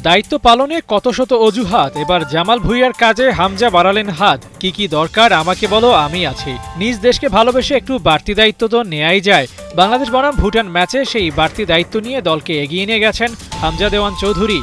দায়িত্ব পালনে কত শত অজুহাত, এবার জামাল ভুঁইয়ার কাজে হামজা বাড়ালেন হাত। কি দরকার আমাকে বলো, আমি আছি। নিজ দেশকে ভালোবেসে একটু বাড়তি দায়িত্ব তো নেয়াই যায়। বাংলাদেশ বনাম ভুটান ম্যাচে সেই বাড়তি দায়িত্ব নিয়ে দলকে এগিয়ে নিয়ে গেছেন হামজা দেওয়ান চৌধুরী।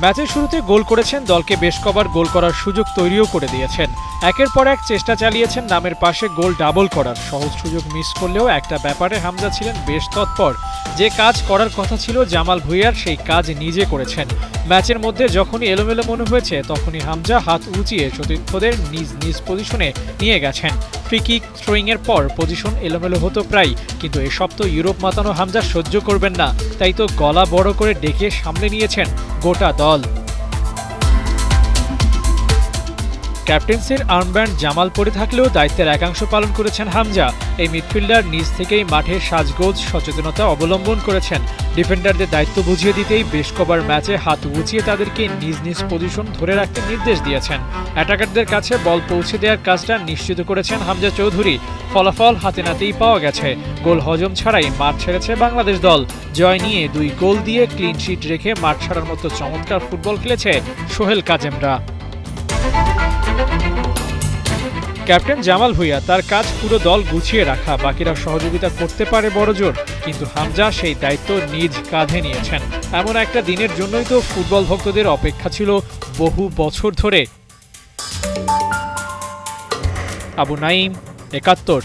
ম্যাচের শুরুতে গোল করেছেন, দলকে বেশ কবার গোল করার সুযোগ তৈরিও করে দিয়েছেন। একের পর এক চেষ্টা চালিয়েছেন নামের পাশে গোল ডাবল করার। সহজ সুযোগ মিস করলেও একটা ব্যাপারে হামজা ছিলেন বেশ তৎপর। যে কাজ করার কথা ছিল জামাল ভুঁইয়ার, সেই কাজ নিজে করেছেন। ম্যাচের মধ্যে যখনই এলোমেলো মনে হয়েছে তখনই হামজা হাত উঁচিয়ে সতীর্থদের নিজ নিজ পজিশনে নিয়ে গেছেন। ফ্রি কিক থ্রোয়িংয়ের পর পজিশন এলোমেলো হতো প্রায়, কিন্তু এসব তো ইউরোপ মাতানো হামজা সহ্য করবেন না, তাই তো গলা বড় করে ডেকে সামলে নিয়েছেন গোটা দল। ক্যাপ্টেন্সির আর্মব্যান্ড জামাল পরে থাকলেও দায়িত্বের একাংশ পালন করেছেন হামজা। এই মিডফিল্ডার নিজ থেকেই মাঠে সাজগোজ সচেতনতা অবলম্বন করেছেন। ডিফেন্ডারদের দায়িত্ব বুঝিয়ে দিতেই বেশ কবার ম্যাচে হাত উঁচিয়ে তাদেরকে নিজ নিজ পজিশন ধরে রাখতে নির্দেশ দিয়েছেন। অ্যাটাকারদের কাছে বল পৌঁছে দেওয়ার কাজটা নিশ্চিত করেছেন হামজা চৌধুরী। ফলাফল হাতে নাতেই পাওয়া গেছে। গোল হজম ছাড়াই মাঠ ছেড়েছে বাংলাদেশ দল। জয় নিয়ে 2 গোল দিয়ে ক্লিন শিট রেখে মাঠ ছাড়ার মতো চমৎকার ফুটবল খেলেছে সোহেল কাজেমরা। ক্যাপ্টেন জামাল ভুঁইয়া, তার কাজ পুরো দল গুছিয়ে রাখা, বাকিরা সহযোগিতা করতে পারে বড়জোর, কিন্তু হামজা সেই দায়িত্ব নিজ কাঁধে নিয়েছেন। এমন একটা দিনের জন্যই তো ফুটবল ভক্তদের অপেক্ষা ছিল বহু বছর ধরে। আবু নাঈম, ৭১।